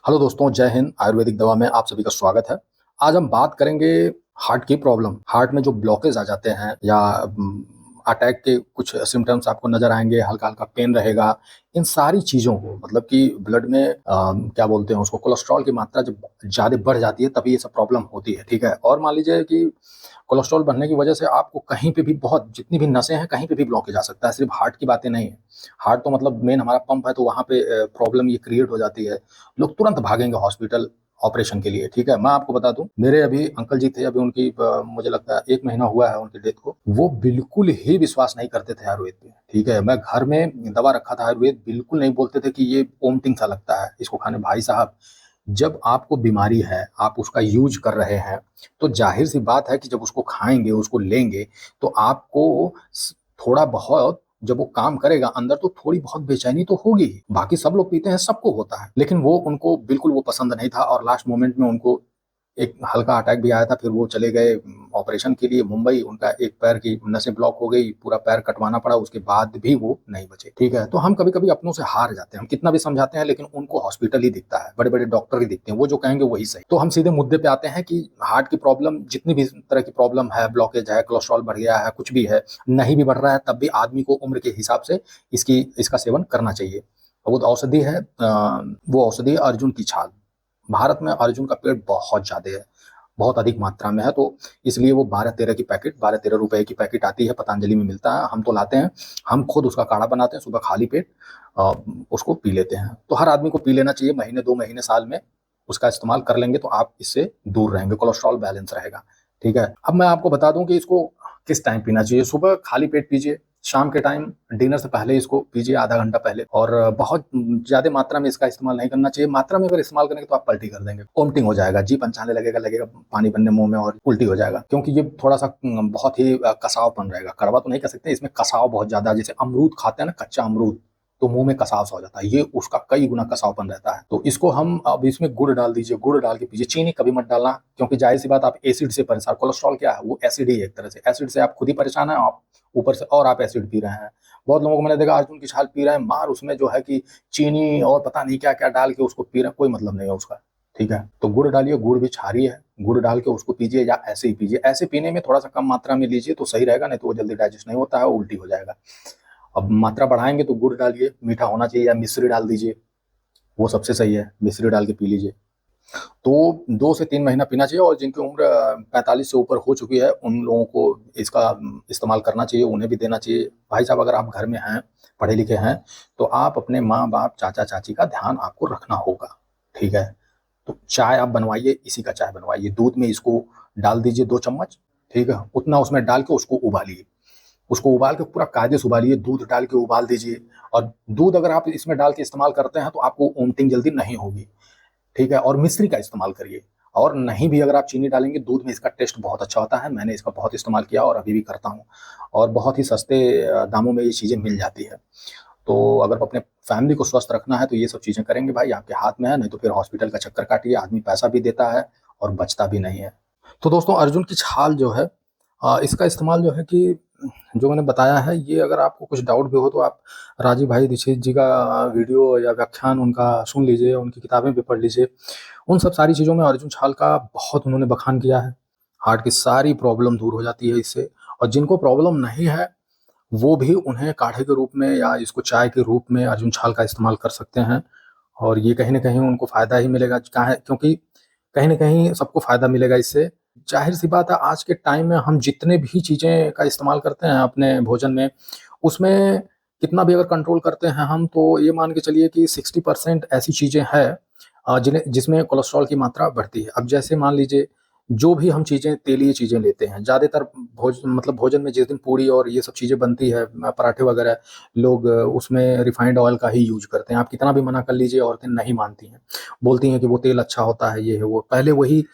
Hello दोस्तों, जय हिंद। आयुर्वेदिक दवा में आप सभी का स्वागत है। आज हम बात करेंगे हार्ट की प्रॉब्लम। हार्ट में जो ब्लॉकेज आ जाते हैं या अटैक के कुछ सिम्पटम्स आपको नज़र आएँगे, हल्का-हल्का पेन रहेगा। इन सारी चीज़ों को मतलब कि ब्लड में क्या बोलते हैं उसको, कोलेस्ट्रॉल की मात्रा जब ज़्यादा बढ़ जाती है तभी ये सब प्रॉब्लम होती है, ठीक है? और मान लीजिए कि कोलेस्ट्रॉल बढ़ने की वजह से आपको कहीं पे भी बहुत जितनी भी नसें हैं, कहीं पे भी ब्लॉकेज आ सकता है, सिर्फ़ हार्ट की बातें नहीं है। हार्ट तो मतलब मेन हमारा पंप है, तो वहाँ पे प्रॉब्लम ये क्रिएट हो जाती है। लोग तुरंत भागेंगे हॉस्पिटल ऑपरेशन के लिए, ठीक है? मैं आपको बता दूँ, मेरे अभी अंकल जी थे, अभी उनकी मुझे लगता है 1 महीना हुआ है उनकी डेथ को। वो बिल्कुल ही विश्वास नहीं करते थे आयुर्वेद पे, ठीक है? मैं घर में दवा रखा था आयुर्वेद, बिल्कुल नहीं बोलते थे कि ये ओमटिंग सा लगता है, इसको खाने। भाई साहब, जब आपको बीमारी है, आप उसका यूज़ कर रहे हैं, तो ज़ाहिर-सी बात है कि जब उसको खाएँगे, उसको लेंगे, तो आपको स थोड़ा बहुत जब वो काम करेगा अंदर, तो थोड़ी बहुत बेचैनी तो होगी ही। बाकी सब लोग पीते हैं, सबको होता है। लेकिन वो उनको बिल्कुल वो पसंद नहीं था और लास्ट मोमेंट में उनको एक हल्का अटैक भी आया था, फिर वो चले गए ऑपरेशन के लिए मुंबई। उनका एक पैर की नसें ब्लॉक हो गई, पूरा पैर कटवाना पड़ा, उसके बाद भी वो नहीं बचे, ठीक है? तो हम कभी-कभी अपनों से हार जाते हैं, हम कितना भी समझाते हैं लेकिन उनको हॉस्पिटल ही दिखता है, बड़े-बड़े डॉक्टर ही दिखते हैं, वो जो कहेंगे वही सही। तो हम सीधे मुद्दे पे आते हैं कि हार्ट की प्रॉब्लम, जितनी भी तरह की प्रॉब्लम है, ब्लॉकेज है, कोलेस्ट्रॉल बढ़ गया है, कुछ भी है, नहीं भी बढ़ रहा है, तब भी आदमी को उम्र के हिसाब से इसका सेवन करना चाहिए। वो औषधि है, वो औषधि है अर्जुन की छाल। भारत में अर्जुन का पेड़ बहुत ज़्यादा है, बहुत अधिक मात्रा में है, तो इसलिए वो 12-13 की पैकेट, 12-13 रुपए की पैकेट आती है, पतंजलि में मिलता है, हम तो लाते हैं। हम खुद उसका काढ़ा बनाते हैं, सुबह खाली पेट अ, उसको पी लेते हैं। तो हर आदमी को पी लेना चाहिए, महीने 2 महीने साल में उसका इस्तेमाल कर लेंगे तो आप इससे दूर रहेंगे, कोलेस्ट्रॉल बैलेंस रहेगा, ठीक है? अब मैं आपको बता दूँ कि इसको किस टाइम पीना चाहिए। सुबह खाली पेट पीजिए, शाम के टाइम डिनर से पहले इसको पीजिए, आधा घंटा पहले। और बहुत ज़्यादा मात्रा में इसका इस्तेमाल नहीं करना चाहिए। मात्रा में अगर इस्तेमाल करेंगे तो आप पलटी कर देंगे, वोमिटिंग हो जाएगा, जी पंचाने लगेगा, लगेगा पानी बनने मुँह में और उल्टी हो जाएगा। क्योंकि ये थोड़ा-सा बहुत ही कसावपन रहेगा, कड़वा तो नहीं कह सकते, इसमें कसाव बहुत ज़्यादा, जैसे अमरूद खाते हैं ना, कच्चा अमरूद, तो मुँह में कसाव सा हो जाता है, ये उसका कई गुना कसावपन रहता है। तो इसको हम अब इसमें गुड़ डाल दीजिए, गुड़ डाल के पीजिए, चीनी कभी मत डालना, क्योंकि ज़ाहिर-सी बात, आप एसिड से परेशान, कोलेस्ट्रॉल क्या है? वो एसिड ही है एक तरह से, एसिड से आप खुद ही परेशान हैं, आप ऊपर से और आप एसिड पी रहे हैं। बहुत लोगों को मैंने देखा अर्जुन की छाल पी रहे हैं, मार उसमें जो है कि चीनी और पता नहीं क्या-क्या डाल के उसको पी रहे हैं, कोई मतलब नहीं है उसका, ठीक है? तो गुड़ डालिए, गुड़ भी क्षारीय है, गुड़ डाल के उसको पीजिए या ऐसे ही पीजिए। ऐसे पीने में थोड़ा-सा कम मात्रा में लीजिए तो सही रहेगा, नहीं तो वो जल्दी डाइजेस्ट नहीं होता है, उल्टी हो जाएगा। अब मात्रा बढ़ाएँगे तो गुड़ डालिए, मीठा होना चाहिए, या मिश्री डाल दीजिए, वो सबसे सही है, मिश्री डाल के पी लीजिए। तो 2 से 3 महीना पीना चाहिए, और जिनकी उम्र 45 से ऊपर हो चुकी है, उन लोगों को इसका इस्तेमाल करना चाहिए, उन्हें भी देना चाहिए। भाई साहब, अगर आप घर में हैं, पढ़े-लिखे हैं, तो आप अपने माँ-बाप, चाचा-चाची का ध्यान आपको रखना होगा, ठीक है? तो चाय आप बनवाइए, इसी का चाय बनवाइए, दूध में इसको डाल दीजिए 2 चम्मच, ठीक है? उतना उसमें डाल के उसको उबालिए। उसको उबाल के पूरा कायदे से उबालिए, दूध डाल के उबाल दीजिए, और दूध अगर आप इसमें डाल के इस्तेमाल करते हैं, तो आपको वोमिटिंग जल्दी नहीं होगी। ठीक है? और मिश्री का इस्तेमाल करिए, और नहीं भी अगर आप चीनी डालेंगे, दूध में इसका टेस्ट बहुत अच्छा होता है। मैंने इसका बहुत इस्तेमाल किया और अभी भी करता हूँ, और बहुत ही सस्ते दामों में ये चीज़ें मिल जाती है। तो अगर अपने फैमिली को स्वस्थ रखना है तो ये सब चीज़ें करेंगे भाई, आपके हाथ में है, नहीं तो फिर हॉस्पिटल का चक्कर काटिए, आदमी पैसा भी देता है और बचता भी नहीं है। तो दोस्तों, अर्जुन की छाल जो है, इसका इस्तेमाल जो है कि जो मैंने बताया है, ये अगर आपको कुछ डाउट भी हो तो आप राजीव भाई दीक्षित जी का वीडियो या व्याख्यान उनका सुन लीजिए, उनकी किताबें भी पढ़ लीजिए। उन सब सारी चीज़ों में अर्जुन छाल का बहुत उन्होंने बखान किया है। हार्ट की सारी प्रॉब्लम दूर हो जाती है इससे, और जिनको प्रॉब्लम नहीं है, वो भी उन्हें काढ़े के रूप में या इसको चाय के रूप में अर्जुन छाल का इस्तेमाल कर सकते हैं, और ये कहीं न कहीं उनको फ़ायदा ही मिलेगा। काहे क्योंकि कहीं न कहीं सबको फ़ायदा मिलेगा इससे। ज़ाहिर-सी बात है, आज के टाइम में हम जितने भी चीज़ें का इस्तेमाल करते हैं अपने भोजन में, उसमें कितना भी अगर कंट्रोल करते हैं हम, तो ये मान के चलिए कि 60% ऐसी चीज़ें हैं जिन्हें जिसमें कोलेस्ट्रॉल की मात्रा बढ़ती है। अब जैसे मान लीजिए, जो भी हम चीज़ें, तेलीय चीज़ें लेते हैं, ज़्यादातर मतलब भोजन में जिस दिन पूड़ी और ये सब चीज़ें बनती है, पराठे वगैरह, लोग उसमें रिफाइंड ऑयल का ही यूज़ करते हैं। आप कितना भी मना कर लीजिए, औरतें नहीं मानती हैं। बोलती हैं कि वो तेल अच्छा होता है, ये है, वो। पहले वही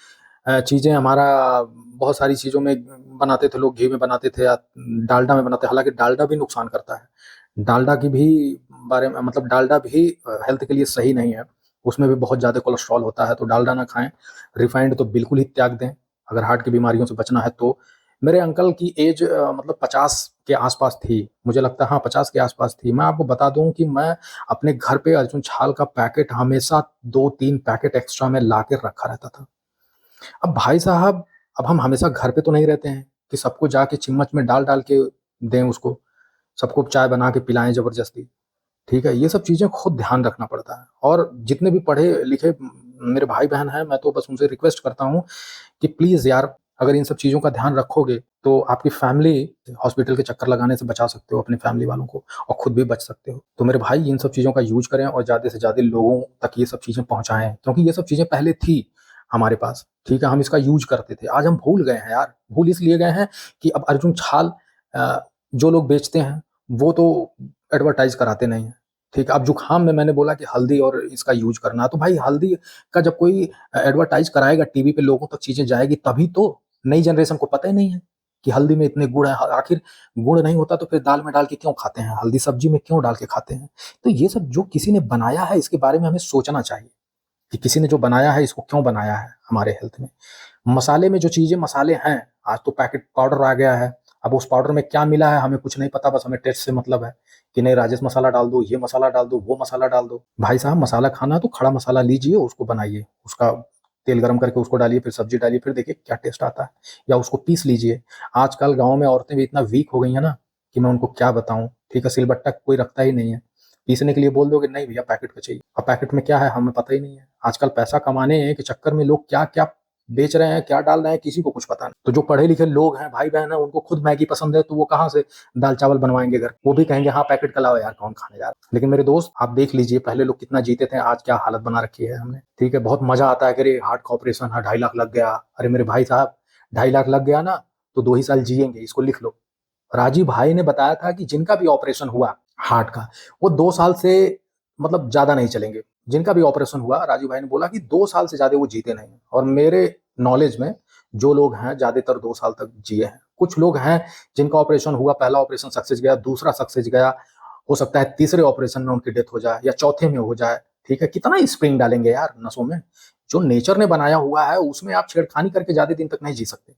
चीज़ें हमारा बहुत सारी चीज़ों में बनाते थे लोग, घी में बनाते थे या डालडा में बनाते हैं, हालाँकि डालडा भी नुकसान करता है। डालडा की भी बारे में मतलब डालडा भी हेल्थ के लिए सही नहीं है। उसमें भी बहुत ज़्यादा कोलेस्ट्रॉल होता है, तो डालडा ना खाएँ। रिफाइंड तो बिल्कुल ही त्याग दें, अगर हार्ट की बीमारियों से बचना है तो। मेरे अंकल की एज मतलब 50 के आसपास थी, मुझे लगता है हाँ 50 के आसपास थी। मैं आपको बता दूं कि मैं अपने घर पे अर्जुन छाल का पैकेट हमेशा 2-3 पैकेट एक्स्ट्रा में ला के रखा रहता था। अब भाई साहब, अब हम हमेशा घर पे तो नहीं रहते हैं कि सबको जाके चम्मच में डाल डाल के दें उसको, सबको चाय बना के पिलाएं जबरदस्ती। ठीक है, ये सब चीजें खुद ध्यान रखना पड़ता है। और जितने भी पढ़े लिखे मेरे भाई बहन हैं, मैं तो बस उनसे रिक्वेस्ट करता हूँ कि प्लीज यार, अगर इन सब चीजों का ध्यान रखोगे तो आपकी फैमिली हॉस्पिटल के चक्कर लगाने से बचा सकते हो अपनी फैमिली वालों को, और खुद भी बच सकते हो। तो मेरे भाई इन सब चीजों का यूज करें और ज्यादा से ज्यादा लोगों तक ये सब चीजें पहुंचाएं, क्योंकि ये सब चीजें पहले थी हमारे पास। ठीक है, हम इसका यूज करते थे, आज हम भूल गए हैं यार। भूल इसलिए गए हैं कि अब अर्जुन छाल जो लोग बेचते हैं वो तो एडवर्टाइज कराते नहीं है। ठीक है, अब जुकाम में मैंने बोला कि हल्दी और इसका यूज करना, तो भाई हल्दी का जब कोई एडवर्टाइज कराएगा टीवी पे, लोगों तक चीजें जाएगी तभी तो। नई जनरेशन को पता ही नहीं है कि हल्दी में इतने गुण है। आखिर गुण नहीं होता तो फिर दाल में डाल के क्यों खाते हैं, हल्दी सब्जी में क्यों डाल के खाते हैं। तो ये सब जो किसी ने बनाया है इसके बारे में हमें सोचना चाहिए कि किसी ने जो बनाया है इसको क्यों बनाया है हमारे हेल्थ में। मसाले में जो चीजें मसाले हैं, आज तो पैकेट पाउडर आ गया है। अब उस पाउडर में क्या मिला है हमें कुछ नहीं पता, बस हमें टेस्ट से मतलब है कि नहीं राजेश मसाला डाल दो, ये मसाला डाल दो, वो मसाला डाल दो। भाई साहब, मसाला खाना है तो खड़ा मसाला लीजिए, उसको बनाइए, उसका तेल गरम करके उसको डालिए, फिर सब्जी डालिए, फिर देखिए क्या टेस्ट आता है। या उसको पीस लीजिए। आजकल गाँव में औरतें भी इतना वीक हो गई है ना कि मैं उनको क्या बताऊं। ठीक है, सिलबट्टा कोई रखता ही नहीं है, पीसने के लिए बोल दोगे नहीं भैया पैकेट का चाहिए। अब पैकेट में क्या है हमें पता ही नहीं है। आजकल पैसा कमाने के चक्कर में लोग क्या क्या बेच रहे हैं, क्या डाल रहे हैं, किसी को कुछ पता नहीं। तो जो पढ़े लिखे लोग हैं, भाई बहन है, उनको खुद मैगी पसंद है तो वो कहाँ से दाल चावल बनवाएंगे घर। वो भी कहेंगे हाँ पैकेट का लाओ यार, कौन खाने जा रहा है। लेकिन मेरे दोस्त आप देख लीजिए, पहले लोग कितना जीते थे, आज क्या हालत बना रखी है हमने। ठीक है, बहुत मजा आता है कि अरे हार्ट का ऑपरेशन है, 2.5 लाख लग गया। अरे मेरे भाई साहब, 2.5 लाख लग गया ना तो 2 ही साल जिएंगे, इसको लिख लो। राजीव भाई ने बताया था कि जिनका भी ऑपरेशन हुआ हार्ट का, वो 2 साल से मतलब ज्यादा नहीं चलेंगे। जिनका भी ऑपरेशन हुआ, राजीव भाई ने बोला कि 2 साल से ज्यादा वो जीते नहीं। और मेरे नॉलेज में जो लोग हैं ज्यादातर 2 साल तक जिए हैं। कुछ लोग हैं जिनका ऑपरेशन हुआ, पहला ऑपरेशन सक्सेस गया, दूसरा सक्सेस गया, हो सकता है तीसरे ऑपरेशन में उनकी डेथ हो जाए या चौथे में हो जाए। ठीक है, कितना स्प्रिंग डालेंगे यार नसों में। जो नेचर ने बनाया हुआ है उसमें आप छेड़खानी करके ज्यादा दिन तक नहीं जी सकते।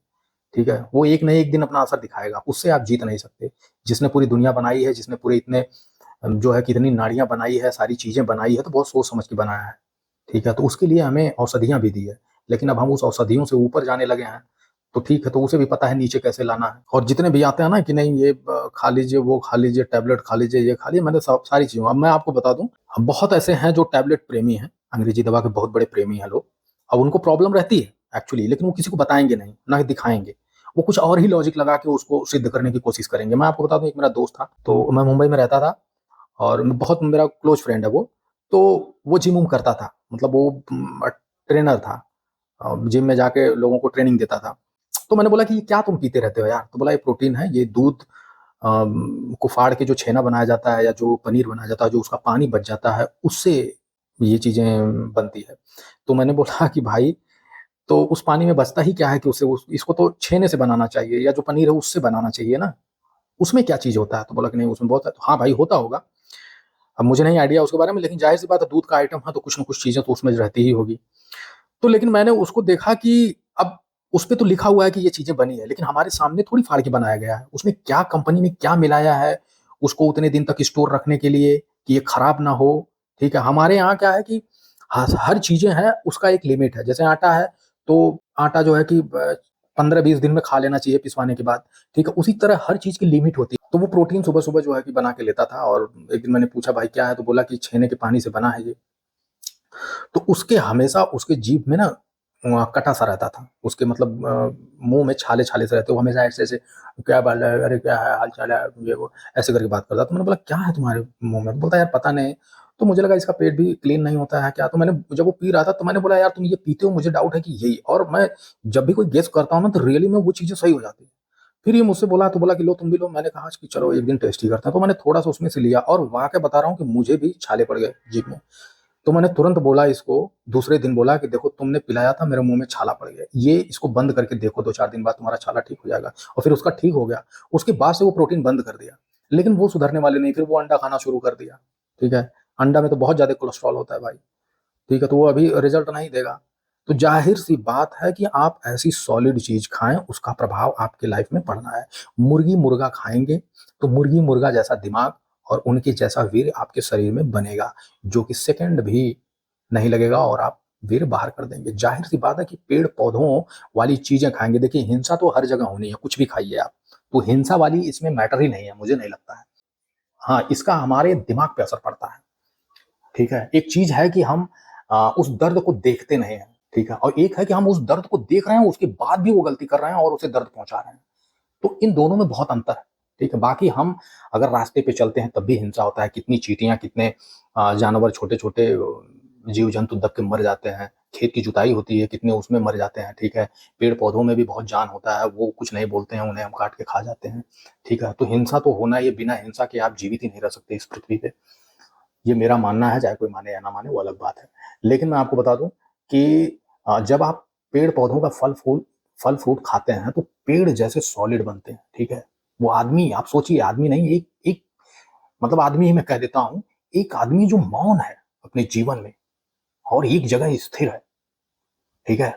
ठीक है, वो एक न एक दिन अपना असर दिखाएगा, उससे आप जीत नहीं सकते। जिसने पूरी दुनिया बनाई है, जिसने पूरे इतने जो है कितनी नाड़ियां बनाई है, सारी चीजें बनाई है, तो बहुत सोच समझ के बनाया है। ठीक है, तो उसके लिए हमें औषधियां भी दी है। लेकिन अब हम उस औषधियों से ऊपर जाने लगे हैं। तो ठीक है, तो उसे भी पता है नीचे कैसे लाना है। और जितने भी आते हैं ना कि नहीं ये खा लीजिए, वो खा लीजिए, टैबलेट खा लीजिए, ये खा लीजिए, मैंने सब सारी चीजों। अब मैं आपको बता दूं, बहुत ऐसे हैं जो टैबलेट प्रेमी हैं, अंग्रेजी दवा के बहुत बड़े प्रेमी हैं लोग। अब उनको प्रॉब्लम रहती है एक्चुअली, लेकिन वो किसी को बताएंगे नहीं, ना ही दिखाएंगे। वो कुछ और ही लॉजिक लगा के उसको सिद्ध करने की कोशिश करेंगे। मैं आपको बता दूं, एक मेरा दोस्त था, तो मैं मुंबई में रहता था और बहुत मेरा क्लोज फ्रेंड है वो। तो वो जिम उम करता था, मतलब वो ट्रेनर था, जिम में जाके लोगों को ट्रेनिंग देता था। तो मैंने बोला कि ये क्या तुम पीते रहते हो यार। तो बोला ये प्रोटीन है, ये दूध को फाड़ के जो छेना बनाया जाता है या जो पनीर बनाया जाता है, जो उसका पानी बच जाता है, उससे ये चीजें बनती है। तो मैंने बोला कि भाई, तो उस पानी में बचता ही क्या है कि उसे इसको तो छेने से बनाना चाहिए, या जो पनीर है उससे बनाना चाहिए ना, उसमें क्या चीज होता है। तो बोला कि नहीं उसमें बहुत है। तो हाँ भाई होता होगा, अब मुझे नहीं आइडिया उसके बारे में, लेकिन जाहिर सी बात है दूध का आइटम है तो कुछ ना कुछ चीजें तो उसमें रहती ही होगी। तो लेकिन मैंने उसको देखा कि अब उस पे तो लिखा हुआ है कि ये चीजें बनी है, लेकिन हमारे सामने थोड़ी फाड़ के बनाया गया है। उसमें क्या कंपनी ने क्या मिलाया है उसको उतने दिन तक स्टोर रखने के लिए कि ये खराब ना हो। ठीक है, हमारे यहाँ क्या है कि हर चीजें हैं, उसका एक लिमिट है। जैसे आटा है, तो आटा जो है कि 15-20 दिन में खा लेना चाहिए पिसवाने के बाद। ठीक है, उसी तरह हर चीज की लिमिट होती है। तो वो प्रोटीन सुबह सुबह जो है कि बना के लेता था, और एक दिन मैंने पूछा भाई क्या है, तो बोला कि छेने के पानी से बना है ये। तो उसके हमेशा उसके जीभ में ना कटा सा रहता था, उसके मतलब मुंह में छाले छाले से रहते। वो हमेशा ऐसे ऐसे, क्या बाल है, अरे क्या है हाल चाल है, ये वो ऐसे करके बात करता। तो मैंने बोला क्या है तुम्हारे मुंह में। बोलता यार पता नहीं। तो मुझे लगा इसका पेट भी क्लीन नहीं होता है क्या। तो मैंने जब वो पी रहा था तो मैंने बोला यार तुम ये पीते हो, मुझे डाउट है कि यही। और मैं जब भी कोई गेस करता हूँ ना तो रियली में वो चीजें सही हो जाती है। फिर ये मुझसे बोला, तो बोला कि लो तुम भी लो। मैंने कहा कि चलो एक दिन टेस्ट ही करते हैं। तो मैंने थोड़ा सा उसमें से लिया, और वाकई बता रहा हूँ कि मुझे भी छाले पड़ गए जीभ में। तो मैंने तुरंत बोला इसको, दूसरे दिन बोला कि देखो तुमने पिलाया था, मेरे मुंह में छाला पड़ गया, ये इसको बंद करके देखो, 2-4 दिन बाद तुम्हारा छाला ठीक हो जाएगा। और फिर उसका ठीक हो गया। उसके बाद से वो प्रोटीन बंद कर दिया। लेकिन वो सुधरने वाले नहीं, फिर वो अंडा खाना शुरू कर दिया। ठीक है, अंडा में तो बहुत ज्यादा कोलेस्ट्रॉल होता है भाई। ठीक है, तो वो अभी रिजल्ट नहीं देगा। तो ज़ाहिर-सी बात है कि आप ऐसी सॉलिड चीज़ खाएँ, उसका प्रभाव आपकी लाइफ़ में पड़ना है। मुर्गी-मुर्गा खाएँगे, तो मुर्गी-मुर्गा जैसा दिमाग और उनके जैसा वीर्य आपके शरीर में बनेगा, जो कि सेकंड भी नहीं लगेगा और आप वीर्य बाहर कर देंगे। ज़ाहिर-सी बात है कि पेड़-पौधों वाली चीज़ें खाएँगे, देखिए हिंसा तो हर जगह होनी है, कुछ भी खाइए आप। तो हिंसा वाली इसमें मैटर ही नहीं है, मुझे नहीं लगता है। हाँ, इसका हमारे दिमाग पे असर पड़ता है, ठीक है? एक चीज़ है कि हम उस दर्द को देखते नहीं हैं, ठीक है? और एक है कि हम उस दर्द को देख रहे हैं, उसके बाद भी वो गलती कर रहे हैं और उसे दर्द पहुँचा रहे हैं। तो इन दोनों में बहुत अंतर है, ठीक है? बाकी हम अगर रास्ते पे चलते हैं तब भी हिंसा होता है, कितनी चींटियाँ, कितने जानवर छोटे-छोटे जीव-जंतु दब के मर जाते हैं, खेत की जुताई होती है, कितने उसमें मर जाते हैं, ठीक है? पेड़-पौधों में भी बहुत जान होता है, वो कुछ नहीं बोलते हैं, उन्हें हम काट के खा जाते हैं, ठीक है? तो हिंसा तो होना ही है, बिना हिंसा के आप जीवित ही नहीं रह सकते इस पृथ्वी पे। ये मेरा मानना है, चाहे कोई माने या ना माने वो अलग बात है। लेकिन मैं आपको बता दूँ कि जब आप पेड़-पौधों का फल-फ्रूट खाते हैं, तो पेड़ जैसे सॉलिड बनते हैं, ठीक है? वो आदमी आप सोचिए आदमी नहीं एक एक मतलब आदमी ही मैं कह देता हूँ, एक आदमी जो मौन है अपने जीवन में और एक जगह स्थिर है, ठीक है?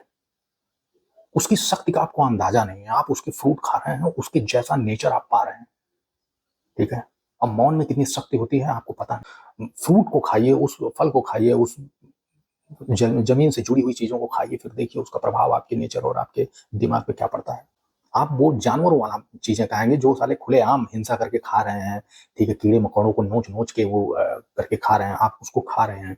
उसकी शक्ति का आपको अंदाज़ा नहीं है। आप उसके फ्रूट खा रहे हैं, उसके जैसा नेचर आप पा रहे हैं, ठीक है? अब मौन में कितनी शक्ति होती है आपको पता नहीं। फ्रूट को खाइए, उस फल को खाइए, उस ज़मीन से जुड़ी हुई चीज़ों को खाइए, फिर देखिए उसका प्रभाव आपके नेचर और आपके दिमाग पे क्या पड़ता है। आप वो जानवरों वाला चीज़ें खाएँगे जो साले खुलेआम हिंसा करके खा रहे हैं, ठीक है? कीड़े-मकोड़ों को नोच-नोच के वो करके खा रहे हैं, आप उसको खा रहे हैं,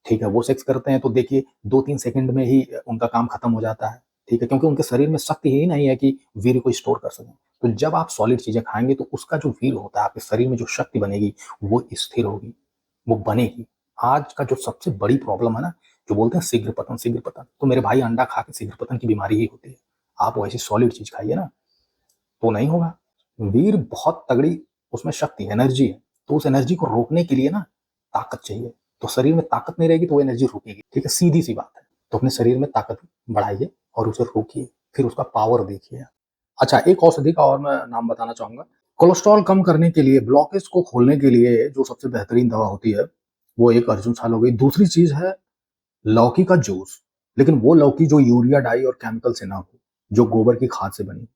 ठीक है? वो सेक्स करते हैं तो देखिए 2-3 सेकंड में ही उनका काम खत्म हो जाता है, ठीक है? क्योंकि उनके शरीर में शक्ति ही नहीं है कि वीर्य को स्टोर कर सकें। तो जब आप सॉलिड चीज़ें खाएँगे तो उसका जो वीर्य होता है, आपके शरीर में जो शक्ति बनेगी, वो स्थिर होगी, वो बनेगी। आज का जो सबसे बड़ी प्रॉब्लम है ना, जो बोलते हैं शीघ्र पतन, तो मेरे भाई अंडा खा के शीघ्र पतन की बीमारी ही होती है। आप वैसी सॉलिड चीज़ खाइए ना, तो नहीं होगा। वीर बहुत तगड़ी उसमें शक्ति है, एनर्जी है, तो उस एनर्जी को रोकने के लिए ना ताकत चाहिए। तो शरीर में ताकत नहीं रहेगी तो वो एनर्जी रुकेगी, ठीक है? सीधी-सी बात है। तो अपने शरीर में ताकत बढ़ाइए और उसे रोकिए, फिर उसका पावर देखिए। अच्छा, एक औषधि का और मैं नाम बताना चाहूँगा। कोलेस्ट्रॉल कम करने के लिए, ब्लॉकेज को खोलने के लिए जो सबसे बेहतरीन दवा होती है, वो एक अर्जुन साल हो गई। दूसरी चीज़ है लौकी का जूस, लेकिन वो लौकी जो यूरिया डाई और केमिकल से ना हो, जो गोबर की खाद से बनी,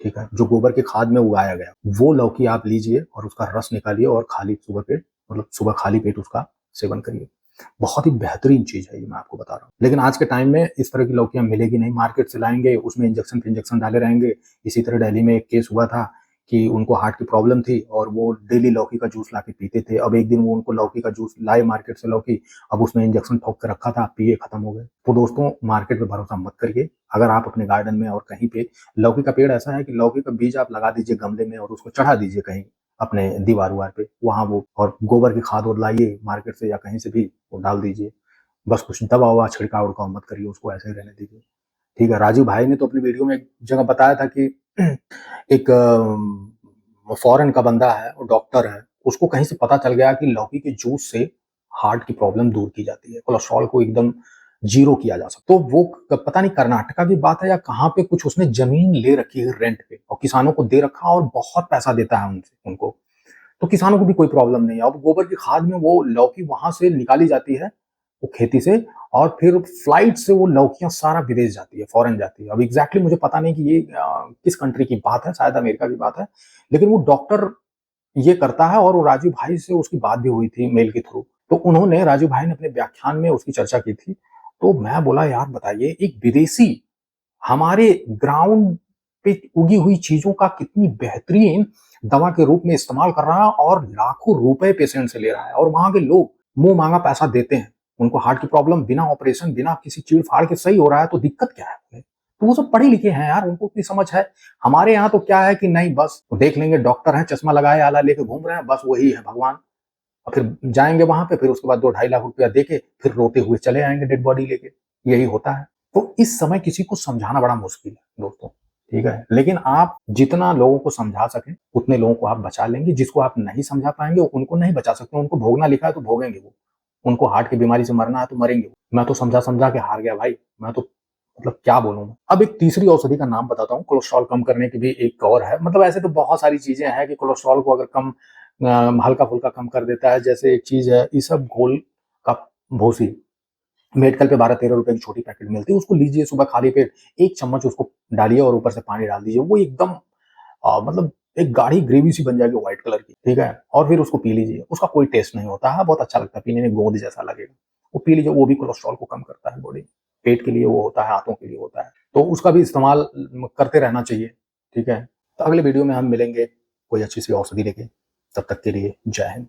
ठीक है? जो गोबर की खाद में उगाया गया, वो लौकी आप लीजिए और उसका रस निकालिए और खाली सुबह पेट मतलब सुबह खाली पेट उसका सेवन करिए। बहुत ही बेहतरीन चीज़ है ये मैं आपको बता रहा हूँ। लेकिन आज के टाइम में इस तरह की लौकियाँ मिलेगी नहीं, मार्केट से लाएँगे, उसमें इंजेक्शन पे इंजेक्शन डाले रहेंगे। इसी तरह दिल्ली में एक केस हुआ था कि उनको हार्ट की प्रॉब्लम थी और वो डेली लौकी का जूस लाके पीते थे। अब एक दिन वो उनको लौकी का जूस लाए मार्केट से लौकी, अब उसमें इंजेक्शन ठोक के रखा था, पिए खत्म हो गए। तो दोस्तों मार्केट पे भरोसा मत करिए। अगर आप अपने गार्डन में और कहीं पे लौकी का पेड़ ऐसा है कि लौकी का बीज आप लगा दीजिए गमले में और उसको चढ़ा दीजिए कहीं अपने दीवार-उवार पे, वहाँ वो और गोबर की खाद-वाद लाइए मार्केट से या कहीं से भी वो डाल दीजिए। बस कुछ दवा-ववा छिड़काव-विड़काव मत करिए, उसको ऐसे ही रहने दीजिए। ठीक है, राजू भाई ने तो अपनी वीडियो में एक जगह बताया था कि एक फॉरेन का बंदा है, वो डॉक्टर है, उसको कहीं से पता चल गया कि लौकी के जूस से हार्ट की प्रॉब्लम दूर की जाती है, कोलेस्ट्रॉल को एकदम ज़ीरो किया जा सकता है। तो वो पता नहीं कर्नाटका की बात है या कहाँ पे कुछ उसने ज़मीन ले रखी है रेंट पे और किसानों को दे रखा और बहुत पैसा देता है उनसे उनको। तो किसानों को भी कोई प्रॉब्लम नहीं है। अब गोबर की खाद में वो लौकी वहाँ से निकाली जाती है, वो खेती से और फिर फ्लाइट से वो लौकियाँ सारा विदेश जाती है, फॉरेन जाती है। अब एग्ज़ैक्टली मुझे पता नहीं कि ये किस कंट्री की बात है, शायद अमेरिका की बात है। लेकिन वो डॉक्टर ये करता है और वो राजू भाई से उसकी बात भी हुई थी मेल के थ्रू। तो उन्होंने राजू भाई ने अपने व्याख्यान में उसकी चर्चा की थी। तो मैं बोला यार बताइए एक विदेशी हमारे ग्राउंड पे उगी हुई चीज़ों का कितनी बेहतरीन दवा के रूप में इस्तेमाल कर रहा है और लाखों रुपए पेशेंट से ले रहा है और वहाँ के लोग मुँह माँगा पैसा देते हैं। उनको हार्ट की प्रॉब्लम बिना ऑपरेशन, बिना किसी चीड़-फाड़ के सही हो रहा है तो दिक्कत क्या है उन्हें? तो वो सब पढ़े-लिखे हैं यार, उनको इतनी समझ है। हमारे यहाँ तो क्या है कि नहीं बस देख लेंगे डॉक्टर हैं, चश्मा लगाए, आला लेके घूम रहे हैं, बस वही है भगवान। और फिर जाएँगे वहाँ पे, फिर उसके बाद 2 ढाई लाख रुपया देके फिर रोते हुए चले आएँगे डेड बॉडी लेके। यही होता है। तो इस समय किसी को समझाना बड़ा मुश्किल है दोस्तों, ठीक है? लेकिन आप जितना लोगों को समझा सकें, उतने लोगों को आप बचा लेंगे। जिसको आप नहीं समझा पाएँगे, उनको नहीं बचा सकते। उनको भोगना लिखा है तो भोगेंगे वो। उनको हार्ट की बीमारी से मरना है तो मरेंगे वो। मैं तो समझा-समझा के हार गया भाई। मैं तो मतलब क्या बोलूँ मैं? अब एक तीसरी औषधि का नाम बताता हूँ, कोलेस्ट्रॉल कम करने की भी एक और है। मतलब ऐसे तो बहुत सारी चीज़ें हैं कि कोलेस्ट्रॉल को अगर कम हल्का-फुल्का कम कर देता है। जैसे एक चीज़ है इसबगोल का भूसी, मेडिकल पे 12-13 रुपए की छोटी पैकेट मिलती है, उसको लीजिए सुबह खाली पेट, 1 चम्मच उसको डालिए और ऊपर से पानी डाल दीजिए। वो एकदम मतलब एक गाढ़ी ग्रेवी सी बन जाएगी व्हाइट कलर की, ठीक है? और फिर उसको पी लीजिए। उसका कोई टेस्ट नहीं होता है, बहुत अच्छा लगता है, पीने में गोंद जैसा लगेगा। वो पी लीजिए, वो भी कोलेस्ट्रॉल को कम करता है बॉडी में। पेट के लिए वो होता है, आंतों के लिए होता है। तो उसका भी इस्तेमाल करते रहना चाहिए, ठीक है? तो अगले वीडियो में हम मिलेंगे कोई अच्छी सी औषधि लेके। तब तक के लिए जय हिंद।